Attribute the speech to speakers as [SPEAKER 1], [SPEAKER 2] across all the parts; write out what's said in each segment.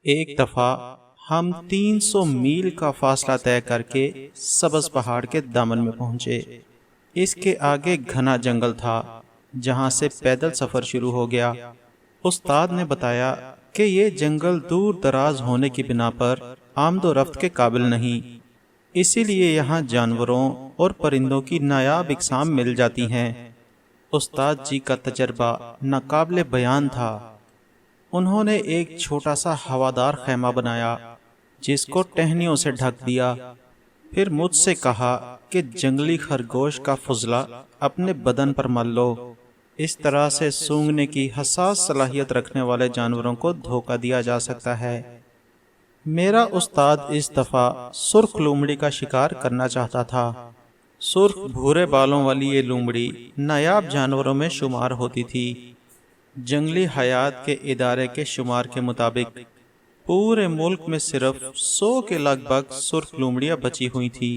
[SPEAKER 1] ایک دفعہ ہم 300 میل کا فاصلہ طے کر کے سبز پہاڑ کے دامن میں پہنچے۔ اس کے آگے گھنا جنگل تھا جہاں سے پیدل سفر شروع ہو گیا۔ استاد نے بتایا کہ یہ جنگل دور دراز ہونے کی بنا پر آمد و رفت کے قابل نہیں، اسی لیے یہاں جانوروں اور پرندوں کی نایاب اقسام مل جاتی ہیں۔ استاد جی کا تجربہ ناقابل بیان تھا۔ انہوں نے ایک چھوٹا سا ہوادار خیمہ بنایا جس کو ٹہنیوں سے ڈھک دیا، پھر مجھ سے کہا کہ جنگلی خرگوش کا فضلہ اپنے بدن پر مل لو۔ اس طرح سے سونگھنے کی حساس صلاحیت رکھنے والے جانوروں کو دھوکہ دیا جا سکتا ہے۔ میرا استاد اس دفعہ سرخ لومڑی کا شکار کرنا چاہتا تھا۔ سرخ بھورے بالوں والی یہ لومڑی نایاب جانوروں میں شمار ہوتی تھی۔ جنگلی حیات کے ادارے کے شمار کے مطابق پورے ملک میں صرف 100 کے لگ بھگ سرخ لومڑیاں بچی ہوئی تھی۔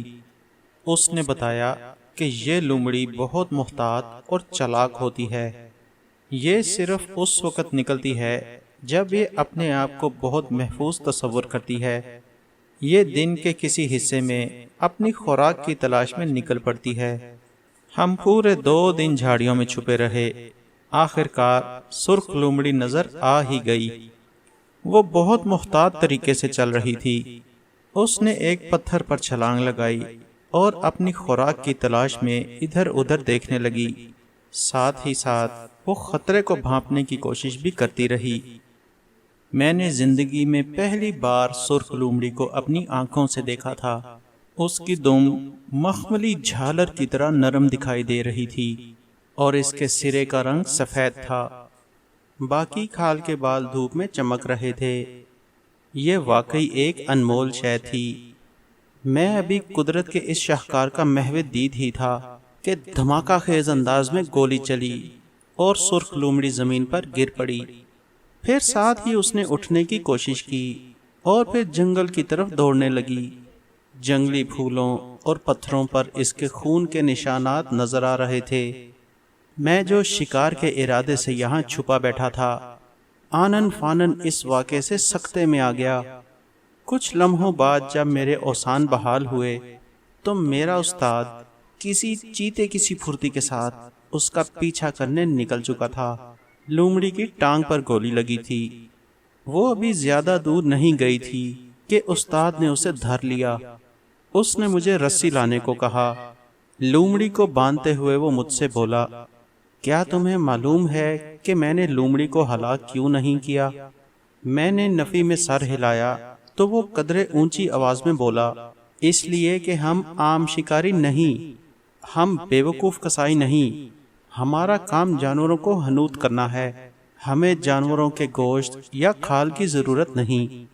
[SPEAKER 1] اس نے بتایا کہ یہ لومڑی بہت محتاط اور چالاک ہوتی ہے۔ یہ صرف اس وقت نکلتی ہے جب یہ اپنے آپ کو بہت محفوظ تصور کرتی ہے۔ یہ دن کے کسی حصے میں اپنی خوراک کی تلاش میں نکل پڑتی ہے۔ ہم پورے 2 دن جھاڑیوں میں چھپے رہے۔ آخر کار سرخ لومڑی نظر آ ہی گئی۔ وہ بہت محتاط طریقے سے چل رہی تھی۔ اس نے ایک پتھر پر چھلانگ لگائی اور اپنی خوراک کی تلاش میں ادھر ادھر دیکھنے لگی۔ ساتھ ہی ساتھ وہ خطرے کو بھانپنے کی کوشش بھی کرتی رہی۔ میں نے زندگی میں پہلی بار سرخ لومڑی کو اپنی آنکھوں سے دیکھا تھا۔ اس کی دم مخملی جھالر کی طرح نرم دکھائی دے رہی تھی اور اس کے سرے کا رنگ سفید تھا۔ باقی کھال کے بال دھوپ میں چمک رہے تھے۔ یہ واقعی ایک انمول شے تھی۔ میں ابھی قدرت کے اس شاہکار کا محو دید ہی تھا کہ دھماکہ خیز انداز میں گولی چلی اور سرخ لومڑی زمین پر گر پڑی۔ پھر ساتھ ہی اس نے اٹھنے کی کوشش کی اور پھر جنگل کی طرف دوڑنے لگی۔ جنگلی پھولوں اور پتھروں پر اس کے خون کے نشانات نظر آ رہے تھے۔ میں جو شکار کے ارادے سے یہاں چھپا بیٹھا تھا، آنن فانن اس واقعے سے سکتے میں آ گیا۔ کچھ لمحوں بعد جب میرے اوسان بحال ہوئے تو میرا استاد کسی چیتے کی سی پھرتی کے ساتھ اس کا پیچھا کرنے نکل چکا تھا۔ لومڑی کی ٹانگ پر گولی لگی تھی۔ وہ ابھی زیادہ دور نہیں گئی تھی کہ استاد نے اسے دھر لیا۔ اس نے مجھے رسی لانے کو کہا۔ لومڑی کو باندھتے ہوئے وہ مجھ سے بولا، کیا تمہیں معلوم ہے کہ میں نے لومڑی کو ہلاک کیوں نہیں کیا؟ میں نے نفی میں سر ہلایا تو وہ قدرے اونچی آواز میں بولا، اس لیے کہ ہم عام شکاری نہیں، ہم بیوقوف کسائی نہیں، ہمارا کام جانوروں کو حنوط کرنا ہے۔ ہمیں جانوروں کے گوشت یا کھال کی ضرورت نہیں،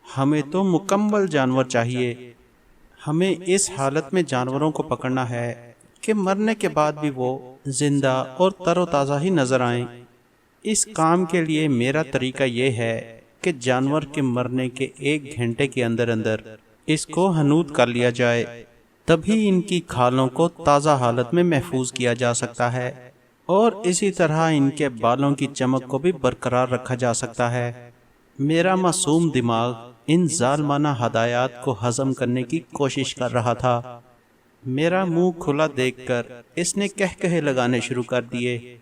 [SPEAKER 1] ہمیں تو مکمل جانور چاہیے۔ ہمیں اس حالت میں جانوروں کو پکڑنا ہے کہ مرنے کے بعد بھی وہ زندہ اور تر و تازہ ہی نظر آئیں۔ اس کام کے لیے میرا طریقہ یہ ہے کہ جانور کے مرنے کے 1 گھنٹے کے اندر اندر اس کو حنوط کر لیا جائے، تبھی ان کی کھالوں کو تازہ حالت میں محفوظ کیا جا سکتا ہے اور اسی طرح ان کے بالوں کی چمک کو بھی برقرار رکھا جا سکتا ہے۔ میرا معصوم دماغ ان ظالمانہ ہدایات کو ہضم کرنے کی کوشش کر رہا تھا۔ میرا منہ کھلا دیکھ کر اس نے کہکہے لگانے شروع کر دیے۔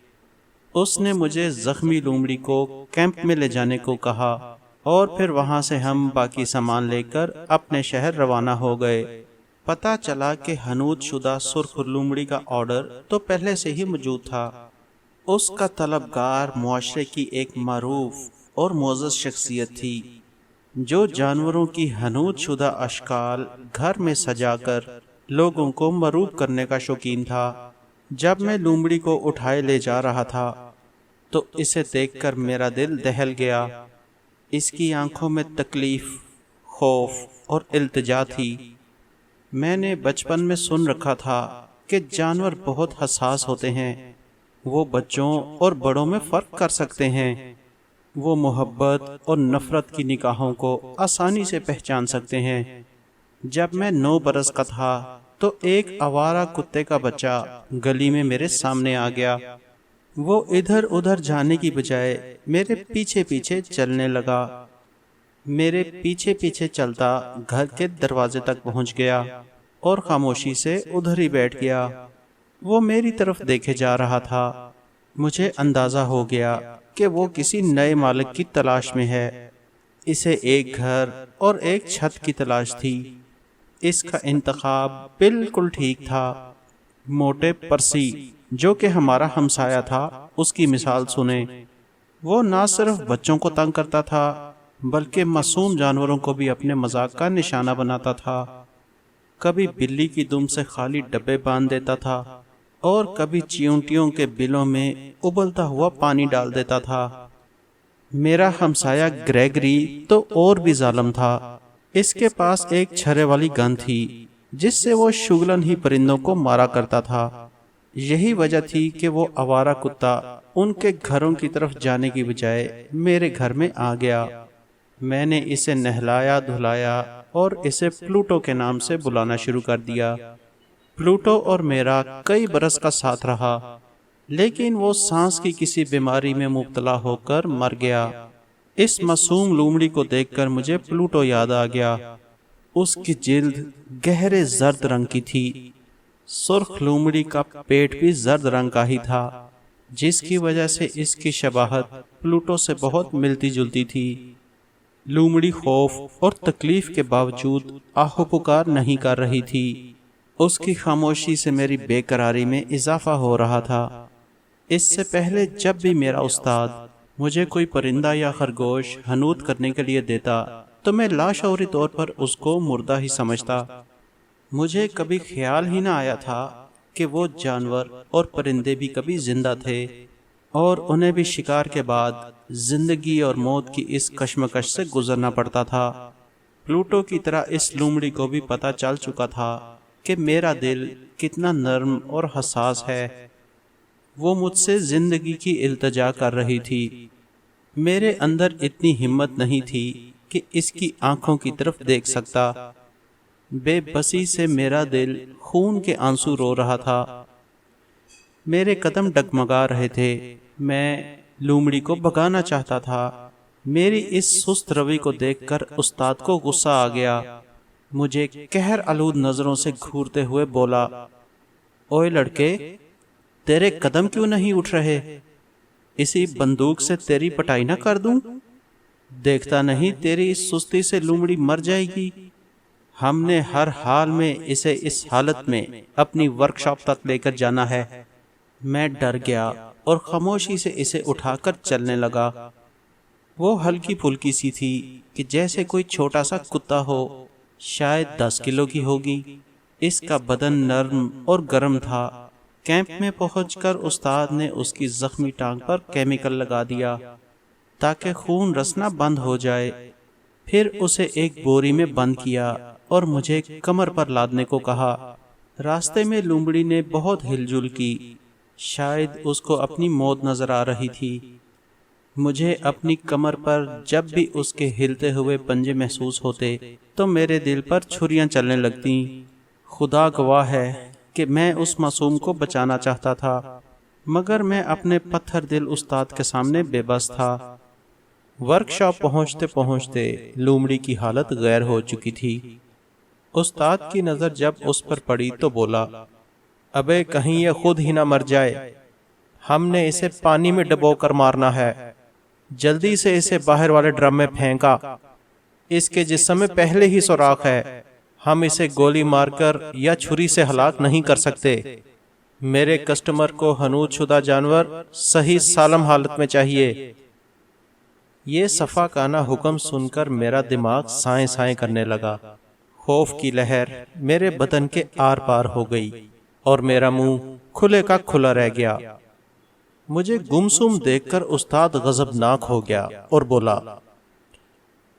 [SPEAKER 1] اس نے مجھے زخمی لومڑی کو کیمپ میں لے جانے کو کہا اور پھر وہاں سے ہم باقی سامان لے کر اپنے شہر روانہ ہو گئے۔ پتہ چلا کہ حنوط شدہ سرخ لومڑی کا آرڈر تو پہلے سے ہی موجود تھا۔ اس کا طلبگار معاشرے کی ایک معروف اور معزز شخصیت تھی جو جانوروں کی حنوط شدہ اشکال گھر میں سجا کر لوگوں کو مرعوب کرنے کا شوقین تھا۔ جب میں لومڑی کو اٹھائے لے جا رہا تھا تو اسے دیکھ کر میرا دل دہل گیا۔ اس کی آنکھوں میں تکلیف، خوف اور التجا تھی۔ میں نے بچپن میں سن رکھا تھا کہ جانور بہت حساس ہوتے ہیں، وہ بچوں اور بڑوں میں فرق کر سکتے ہیں، وہ محبت اور نفرت کی نگاہوں کو آسانی سے پہچان سکتے ہیں۔ جب میں 9 برس کا تھا تو ایک آوارہ کتے کا بچہ گلی میں میرے سامنے آ گیا۔ وہ ادھر ادھر جانے کی بجائے میرے پیچھے پیچھے چلنے لگا۔ میرے پیچھے پیچھے چلتا گھر کے دروازے تک پہنچ گیا اور خاموشی سے ادھر ہی بیٹھ گیا۔ وہ میری طرف دیکھے جا رہا تھا۔ مجھے اندازہ ہو گیا کہ وہ کسی نئے مالک کی تلاش میں ہے۔ اسے ایک گھر اور ایک چھت کی تلاش تھی۔ اس کا انتخاب بالکل ٹھیک تھا۔ موٹے پرسی جو کہ ہمارا ہمسایہ تھا، اس کی مثال سنیں۔ وہ نہ صرف بچوں کو تنگ کرتا تھا بلکہ معصوم جانوروں کو بھی اپنے مذاق کا نشانہ بناتا تھا۔ کبھی بلی کی دم سے خالی ڈبے باندھ دیتا تھا اور کبھی چیونٹیوں کے بلوں میں ابلتا ہوا پانی ڈال دیتا تھا۔ میرا ہمسایہ گریگری تو اور بھی ظالم تھا۔ اس کے پاس ایک چھرے والی گن تھی جس سے وہ شگلن ہی پرندوں کو مارا کرتا تھا۔ یہی وجہ تھی کہ وہ آوارہ کتا ان کے گھروں کی طرف جانے کی بجائے میرے گھر میں آ گیا۔ میں نے اسے نہلایا دھلایا اور اسے پلوٹو کے نام سے بلانا شروع کر دیا۔ پلوٹو اور میرا کئی برس کا ساتھ رہا، لیکن وہ سانس کی کسی بیماری میں مبتلا ہو کر مر گیا۔ اس معصوم لومڑی کو دیکھ کر مجھے پلوٹو یاد آ گیا۔ اس کی جلد گہرے زرد رنگ کی تھی۔ سرخ لومڑی کا پیٹ بھی زرد رنگ کا ہی تھا، جس کی وجہ سے اس کی شباہت پلوٹو سے بہت ملتی جلتی تھی۔ لومڑی خوف اور تکلیف کے باوجود آہو پکار نہیں کر رہی تھی۔ اس کی خاموشی سے میری بے قراری میں اضافہ ہو رہا تھا۔ اس سے پہلے جب بھی میرا استاد مجھے کوئی پرندہ یا خرگوش حنوط کرنے کے لیے دیتا تو میں لاشعوری طور پر اس کو مردہ ہی سمجھتا۔ مجھے کبھی خیال ہی نہ آیا تھا کہ وہ جانور اور پرندے بھی کبھی زندہ تھے اور انہیں بھی شکار کے بعد زندگی اور موت کی اس کشمکش سے گزرنا پڑتا تھا۔ پلوٹو کی طرح اس لومڑی کو بھی پتہ چل چکا تھا کہ میرا دل کتنا نرم اور حساس ہے۔ وہ مجھ سے زندگی کی التجا کر رہی تھی۔ میرے اندر اتنی ہمت نہیں تھی کہ اس کی آنکھوں کی طرف دیکھ سکتا۔ بے بسی سے میرا دل خون کے آنسو رو رہا تھا۔ میرے قدم ڈگمگا رہے تھے۔ میں لومڑی کو بھگانا چاہتا تھا۔ میری اس سست روی کو دیکھ کر استاد کو غصہ آ گیا۔ مجھے قہر آلود نظروں سے گھورتے ہوئے بولا، اوئے لڑکے، تیرے قدم کیوں نہیں اٹھ رہے؟ اسی بندوق سے تیری پٹائی نہ کر دوں؟ دیکھتا نہیں تیری اس سستی سے لومڑی مر جائے گی۔ ہم نے ہر حال میں اسے اس حالت میں اپنی ورکشاپ تک لے کر جانا ہے۔ میں ڈر گیا اور خاموشی سے اسے اٹھا کر چلنے لگا۔ وہ ہلکی پھلکی سی تھی کہ جیسے کوئی چھوٹا سا کتا ہو، شاید 10 کلو کی ہوگی۔ اس کا بدن نرم اور گرم تھا۔ کیمپ میں پہنچ کر استاد نے اس کی زخمی ٹانگ پر کیمیکل لگا دیا تاکہ خون رسنا بند ہو جائے۔ پھر اسے ایک بوری میں بند کیا اور مجھے کمر پر لادنے کو کہا۔ راستے میں لومڑی نے بہت ہل جل کی، شاید اس کو اپنی موت نظر آ رہی تھی۔ مجھے اپنی کمر پر جب بھی اس کے ہلتے ہوئے پنجے محسوس ہوتے تو میرے دل پر چھریاں چلنے لگتیں۔ خدا گواہ ہے کہ میں اس معصوم کو بچانا چاہتا تھا، مگر میں اپنے پتھر دل استاد کے سامنے بے بس تھا۔ ورکشاپ پہنچتے پہنچتے لومڑی کی حالت غیر ہو چکی تھی۔ استاد کی نظر جب اس پر پڑی تو بولا، ابے کہیں یہ خود ہی نہ مر جائے، ہم نے اسے پانی میں ڈبو کر مارنا ہے۔ جلدی سے اسے باہر والے ڈرم میں پھینکا۔ اس کے جسم میں پہلے ہی سوراخ ہے، ہم اسے گولی مار کر یا چھری سے ہلاک نہیں کر سکتے۔ میرے کسٹمر کو حنوط شدہ جانور صحیح سالم حالت میں چاہیے۔ یہ صفاقانہ حکم سن کر میرا دماغ سائیں سائیں کرنے لگا۔ خوف کی لہر میرے بدن کے آر پار ہو گئی اور میرا منہ کھلے کا کھلا رہ گیا۔ مجھے گمسم دیکھ کر استاد غضبناک ہو گیا اور بولا،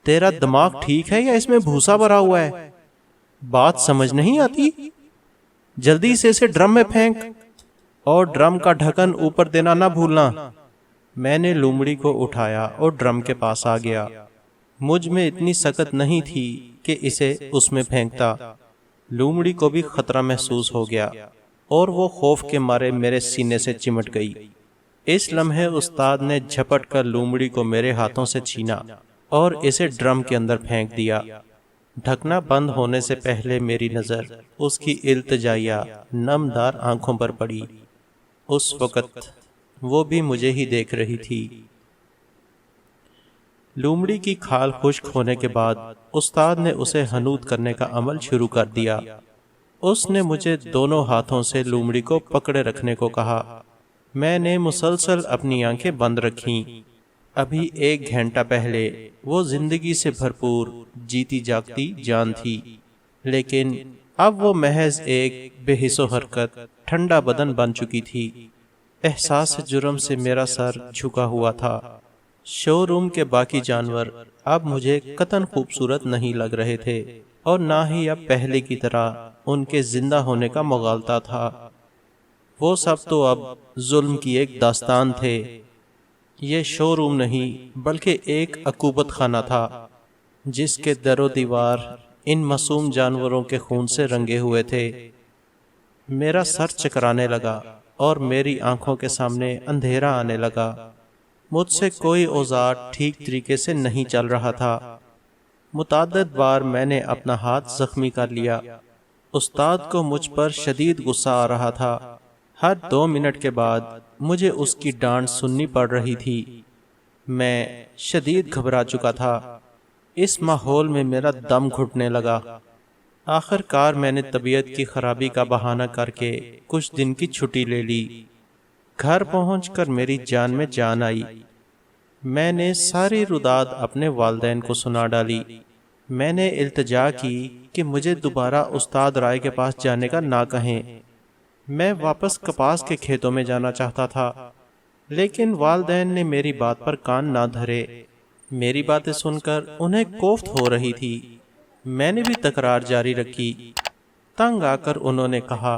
[SPEAKER 1] تیرا دماغ ٹھیک ہے یا اس میں بھوسا بھرا ہوا ہے؟ بات سمجھ نہیں آتی؟ جلدی سے اسے ڈرم میں پھینک اور ڈرم کا ڈھکن اوپر دینا نہ بھولنا۔ میں نے لومڑی کو اٹھایا اور ڈرم کے پاس آ گیا۔ مجھ میں اتنی سکت نہیں تھی کہ اسے اس میں پھینکتا۔ لومڑی کو بھی خطرہ محسوس ہو گیا اور وہ خوف کے مارے میرے سینے سے چمٹ گئی۔ اس لمحے استاد نے جھپٹ کر لومڑی کو میرے ہاتھوں سے چھینا اور اسے ڈرم کے اندر پھینک دیا۔ ڈھکنا بند ہونے سے پہلے میری نظر اس کی التجائیہ نمدار آنکھوں پر پڑی۔ اس وقت وہ بھی مجھے ہی دیکھ رہی تھی۔ لومڑی کی کھال خشک ہونے کے بعد استاد نے اسے ہنود کرنے کا عمل شروع کر دیا۔ اس نے مجھے دونوں ہاتھوں سے لومڑی کو پکڑے رکھنے کو کہا۔ میں نے مسلسل اپنی آنکھیں بند رکھیں۔ ابھی 1 گھنٹہ پہلے وہ زندگی سے بھرپور جیتی جاگتی جان تھی، لیکن اب وہ محض ایک بے حس و حرکت ٹھنڈا بدن بن چکی تھی۔ احساس جرم سے میرا سر جھکا ہوا تھا۔ شو روم کے باقی جانور اب مجھے قطعاً خوبصورت نہیں لگ رہے تھے، اور نہ ہی اب پہلے کی طرح ان کے زندہ ہونے کا مغالطہ تھا۔ وہ سب تو اب ظلم کی ایک داستان تھے۔ یہ شو روم نہیں بلکہ ایک عقوبت خانہ تھا، جس کے در و دیوار ان معصوم جانوروں کے خون سے رنگے ہوئے تھے۔ میرا سر چکرانے لگا اور میری آنکھوں کے سامنے اندھیرا آنے لگا۔ مجھ سے کوئی اوزار ٹھیک طریقے سے نہیں چل رہا تھا۔ متعدد بار میں نے اپنا ہاتھ زخمی کر لیا۔ استاد کو مجھ پر شدید غصہ آ رہا تھا۔ ہر 2 منٹ کے بعد مجھے اس کی ڈانٹ سننی پڑ رہی تھی۔ میں شدید گھبرا چکا تھا۔ اس ماحول میں میرا دم گھٹنے لگا۔ آخر کار میں نے طبیعت کی خرابی کا بہانہ کر کے کچھ دن کی چھٹی لے لی۔ گھر پہنچ کر میری جان میں جان آئی۔ میں نے ساری روداد اپنے والدین کو سنا ڈالی۔ میں نے التجا کی کہ مجھے دوبارہ استاد رائے کے پاس جانے کا نہ کہیں۔ میں واپس کپاس کے کھیتوں میں جانا چاہتا تھا، لیکن والدین نے میری بات پر کان نہ دھرے۔ میری باتیں سن کر انہیں کوفت ہو رہی تھی۔ میں نے بھی تکرار جاری رکھی۔ تنگ آ کر انہوں نے کہا،